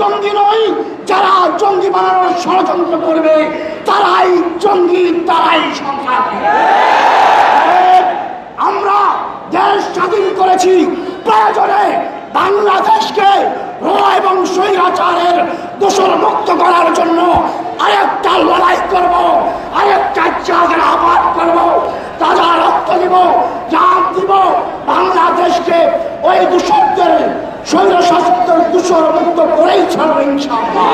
জঙ্গি নই, যারা জঙ্গি বানানোর ষড়যন্ত্র করবে তারাই জঙ্গি, তারাই সন্ত্রাসী। আমরা দেশ স্বাধীন করেছি, প্রয়োজনে বাংলাদেশকে এবং স্বৈরাচারের দোষর মুক্ত করার জন্য আরেকটা লড়াই করব, আরেকটা জাগের আহ্বান করব, তাজা রক্ত দিব, জান দিব, বাংলাদেশকে ওই দূষণদের স্বৈরশাসকের দূষর মুক্ত করেই ছাড়ব ইনশাআল্লাহ।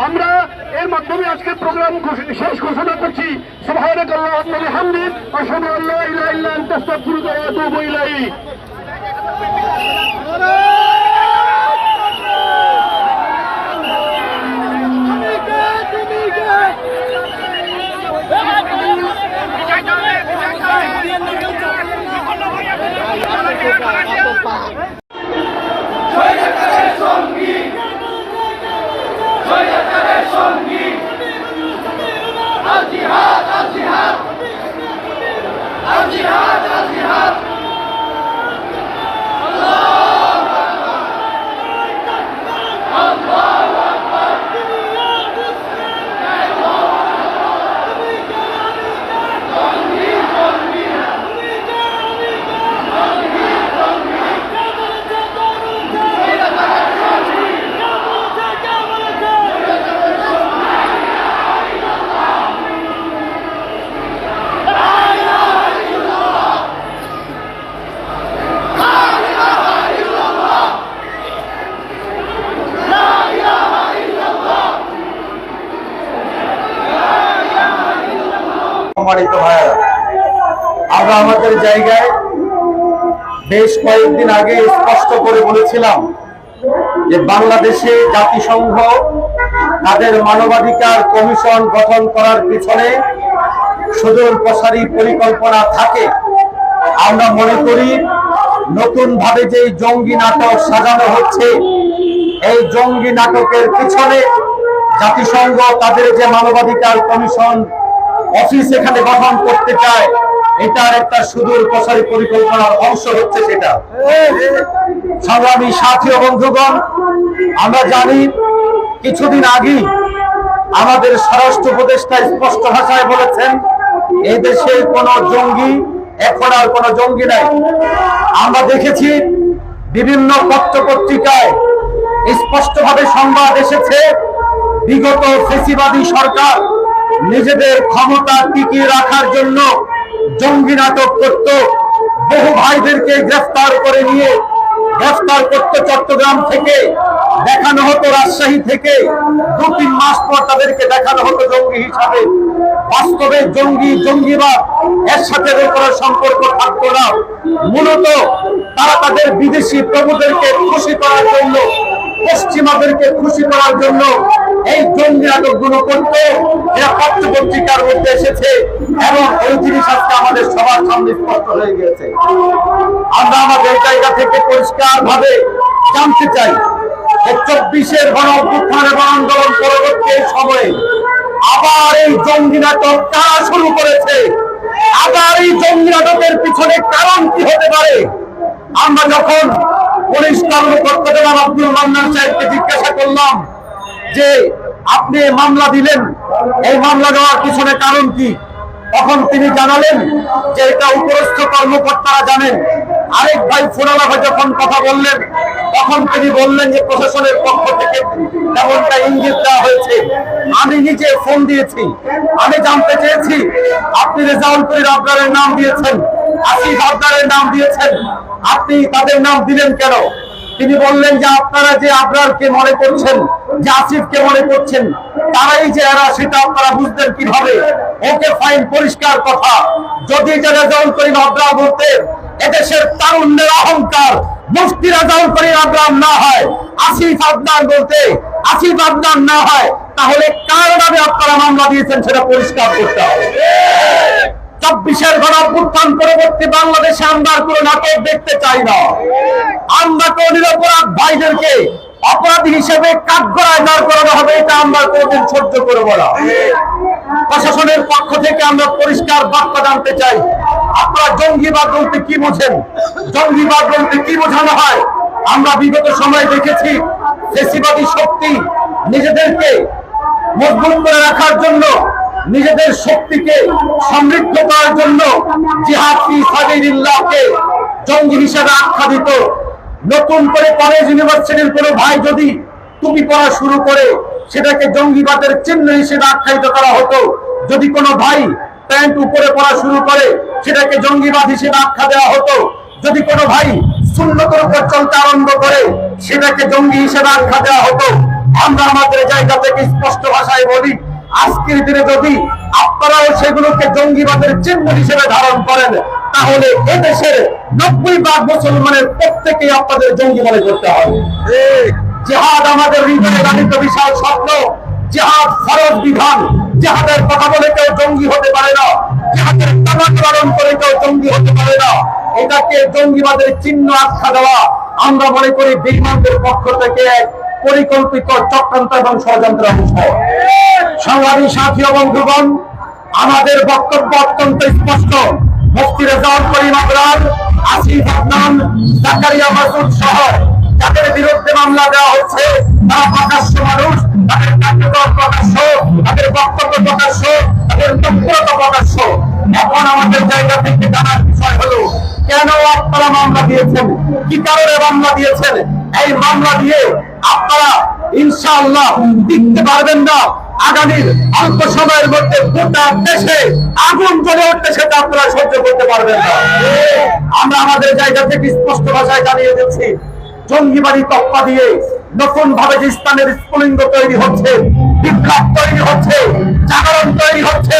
আমরা এর মাধ্যমে আজকে প্রোগ্রাম শেষ ঘোষণা করছি। সুবহানাকাল্লাহুম্মা ওয়া বিহামদিক আশহাদু আল্লা ইলাহা ইল্লা আনতা আস্তাগফিরুকা ওয়া আতুবু ইলাইক। সম্মানিত ভাইয়েরা, আমরা আমাদের জায়গায় বেশ কয়েকদিন আগে স্পষ্ট করে বলেছিলাম যে বাংলাদেশে জাতিসংঘ তাদের মানবাধিকার কমিশন গঠন করার পিছনে সুদূর প্রসারী পরিকল্পনা থাকে। আমরা মনে করি নতুন ভাবে যে জঙ্গি নাটক সাজানো হচ্ছে, এই জঙ্গি নাটকের পিছনে জাতিসংঘ তাদের যে মানবাধিকার কমিশন অফিস এখানে গঠন করতে চায়, এটার একটা সুদূর প্রসারী পরিকল্পনার অংশ হচ্ছে সেটা। সংগ্রামী সাথী ও বন্ধুগণ, আমরা জানি কিছুদিন আগেই আমাদের স্বরাষ্ট্র উপদেষ্টা স্পষ্ট ভাষায় বলেছেন এই দেশে কোনো জঙ্গি, এখন আর কোনো জঙ্গি নাই। আমরা দেখেছি বিভিন্ন পত্র-পত্রিকায় স্পষ্টভাবে সংবাদ এসেছে বিগত ফ্যাসিবাদী সরকার নিজেদের ক্ষমতা টিকিয়ে রাখার জন্য জঙ্গি নাটক করত, বহু ভাইদেরকে গ্রেফতার করে নিয়ে গ্রেফতার করত চট্টগ্রাম থেকে, দেখানো হতো রাজশাহী থেকে, 2-3 মাস পর তাদেরকে দেখানো হতো জঙ্গি হিসাবে। বাস্তবে জঙ্গিবাদ এর সাথে কোনো সম্পর্ক থাকতো না। মূলত তারা তাদের বিদেশি প্রভুদেরকে খুশি করার জন্য, পশ্চিমাদেরকে খুশি করার জন্য এই জঙ্গি নাটকগুলো করতো। এরা পত্রপত্রিকার মধ্যে এসেছে এবং এই জিনিস আজকে আমাদের সবার সামনে স্পষ্ট হয়ে গেছে। আমরা আমাদের জায়গা থেকে পরিষ্কার ভাবে জানতে চাই যে 24-এর গণ অভ্যুত্থান এবং আন্দোলন পরবর্তী সময়ে আবার এই জঙ্গি নাটক কারা শুরু করেছে, আবার এই জঙ্গি নাটকের পিছনে কারণ কি হতে পারে। আমরা যখন পুলিশ কর্মকর্তা জনাব আব্দুল মান্নান সাহেবকে জিজ্ঞাসা করলাম যে আপনি মামলা দিলেন, এই মামলা দেওয়ার পিছনে কারণ কি, তখন তিনি জানালেন যে এটা উপরস্থ কর্মকর্তারা জানেন। আরেক ভাই ফুরালা ভাই যখন কথা বললেন তখন তিনি বললেন যে প্রশাসনের পক্ষ থেকে তেমনটা ইঙ্গিত দেওয়া হয়েছে। আমি নিজে ফোন দিয়েছি, আমি জানতে চেয়েছি আপনি রেজাউল করিম আবরারের নাম দিয়েছেন, আসিফ আবরারের নাম দিয়েছেন, আপনি তাদের নাম দিলেন কেন? তিনি বললেন যে আপনারা যে আবরারকে মনে করছেন, যে আসিফকে মনে করছেন, তারাই যে এরা সেটা আপনারা বুঝতেন কিভাবে? ওকে ফাইন, পরিষ্কার কথা। যদি যে রেজাউল করিম আবরার বলতে এদেশের তারুণ্যের অহংকার মুফতি রেজাউল করিম আবরার না হয়, আসিফ আবরার বলতে আসিফ আবরার না হয়, তাহলে কার নামে আপনারা মামলা দিয়েছেন সেটা পরিষ্কার করতে হবে। 24-এর গণ অভ্যুত্থান পরবর্তী বাংলাদেশে আমরা কোনো নাটক দেখতে চাই না। আমরা কোন নিরপরাধ ভাইদেরকে অপরাধী হিসেবে কাঠগড়ায় দাঁড় করানো হবে, এটা আমরা কোনদিন সহ্য করবো না। প্রশাসনের পক্ষ থেকে আমরা পরিষ্কার বার্তা জানতে চাই, আপনারা জঙ্গিবাদ বলতে কি বোঝেন, জঙ্গিবাদ বলতে কি বোঝানো হয়? আমরা বিগত সময় দেখেছি ফ্যাসিবাদী শক্তি নিজেদেরকে মজবুত করে রাখার জন্য, নিজেদের শক্তিকে সমৃদ্ধ করার জন্য জিহাদ ফি সাবিলিল্লাহকে জঙ্গি হিসেবে আখ্যা দিত। নতুন করে কলেজ ইউনিভার্সিটির কোনো ভাই যদি টুপি পরা শুরু করে সেটাকে জঙ্গিবাদের চিহ্ন হিসেবে আখ্যায়িত করা হতো। যদি কোনো ভাই প্যান্ট উপরে পরা শুরু করে সেটাকে জঙ্গিবাদ হিসেবে আখ্যা দেওয়া হতো। যদি কোনো ভাই সুন্নতের উপর চলতে আরম্ভ করে সেটাকে জঙ্গি হিসেবে আখ্যা দেওয়া হতো। আমরা আমাদের জায়গা থেকে স্পষ্ট ভাষায় বলি, আজকের দিনে যদি আপনারাও সেগুলোকে জঙ্গিবাদের চিহ্ন হিসেবে ধারণ করেন, তাহলে এদেশের 90% মুসলমানের প্রত্যেকেই আপনাদের জঙ্গি মনে করতে হবে। জিহাদ আমাদের হৃদয়ে লালিত বিশাল স্বপ্ন, জিহাদ ফরজ বিধান। জিহাদের কথা বলে কেউ জঙ্গি হতে পারে না, জিহাদের তামাক পালন করে কেউ জঙ্গি হতে পারে না। এটাকে জঙ্গিবাদের চিহ্ন আখ্যা দেওয়া আমরা মনে করি বেঈমানদের পক্ষ থেকে এক পরিকল্পিত চক্রান্ত এবং ষড়যন্ত্রের অংশ। সংগ্রামী সাথী ও বন্ধুগণ, আমাদের বক্তব্য অত্যন্ত স্পষ্ট। মুফতি রেজাউল করিম আবরার, আসিফ আদনান, জাকারিয়া মাসুদ সহ যাদের বিরুদ্ধে মামলা দেওয়া হচ্ছে তারা প্রকাশ্য মানুষ, তাদের কার্যক্রম প্রকাশ্য, তাদের বক্তব্য প্রকাশ্য, তাদের তৎপরতা প্রকাশ্য। এখন আমাদের জায়গা থেকে জানার বিষয় হলো, কেন আপনারা মামলা দিয়েছেন, কি কারণে মামলা দিয়েছেন? এই মামলা দিয়ে আপনারা ইনশাআল্লাহ টিকতে পারবেন না। আগামী অল্প সময়ের মধ্যে গোটা দেশে আগুন জ্বলে উঠতে, সেটা আপনারা সহ্য করতে পারবেন না। আমরা আমাদের জায়গা থেকে স্পষ্ট ভাষায় জানিয়ে দিচ্ছি, জঙ্গিবাদী তকমা দিয়ে নতুন ভাবে যে ইসলামের স্ফুলিঙ্গ তৈরি হচ্ছে, বিপ্লব তৈরি হচ্ছে, জাগরণ তৈরি হচ্ছে,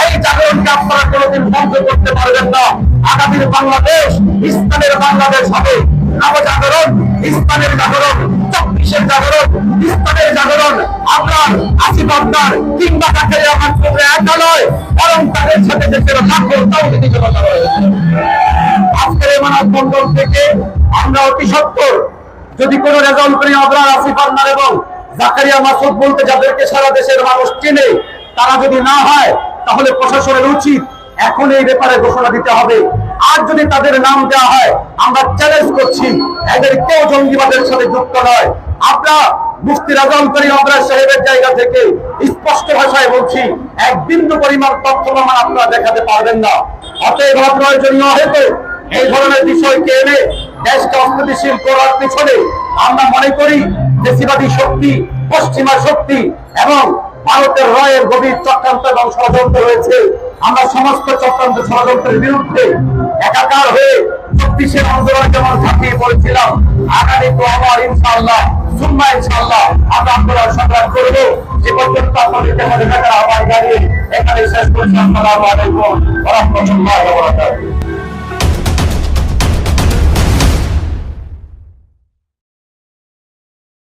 এই জাগরণকে আপনারা কোনোদিন বন্ধ করতে পারবেন না। আগামীর বাংলাদেশ ইসলামের বাংলাদেশ হবে। নবজাগরণ, ইসলামের জাগরণ, 24-এর জাগরণ, ইসলামের জাগরণ। আপনার আসিফ আবরার কিংবা জাকারিয়া মাসুদের একা নয়, বরং তাদের সাথে দেশের লাখো তাওহীদি জনতা রয়েছে। আজকের এই মানববন্ধন থেকে আমরা অতি সত্বর যদি কোনো রেজাউল করিম আবরার, আসিফ আদনান এবং জাকারিয়া মাসুদ বলতে যাদেরকে সারা দেশের মানুষ চেনে, তারা যদি না হয়, তাহলে প্রশাসনের উচিত এখন এই ব্যাপারে ঘোষণা দিতে হবে। আর যদি তাদের নাম দেওয়া হয়, আমরা চ্যালেঞ্জ করছি, এদের কেউ জঙ্গিবাদের সাথে যুক্ত নয়। আমরা মুফতি রেজাউল করিম আবরার সাহেবের জায়গা থেকে স্পষ্ট ভাষায় বলছি, এক বিন্দু পরিমাণ তথ্য প্রমাণ আপনারা দেখাতে পারবেন না। অতএব প্রয়োজনীয় হয়তো এই ধরনের বিষয়কে এনে দেশকে অস্থিতিশীল করার পিছনে আমরা মনে করি ফ্যাসিবাদী শক্তি, পশ্চিমা শক্তি এবং ভারতের রয়ের গভীর চক্রান্ত এবং ষড়যন্ত্র রয়েছে। আমরা সমস্ত চক্রান্ত ষড়যন্ত্রের বিরুদ্ধে একাকার হয়ে 36-এর আন্দোলন যেমন ঝাঁপিয়ে পড়েছিলাম, আগামী তো আবার ইনশাআল্লাহ সুন্নাহ ইনশাআল্লাহ আমরা আন্দোলন সংগ্রাম করব। যে পর্যন্ত আপনাদের আহ্বান জানিয়ে এখানে শেষ করছি। আসসালামু আলাইকুম ওয়া রাহমাতুল্লাহি ওয়া বারাকাতুহু।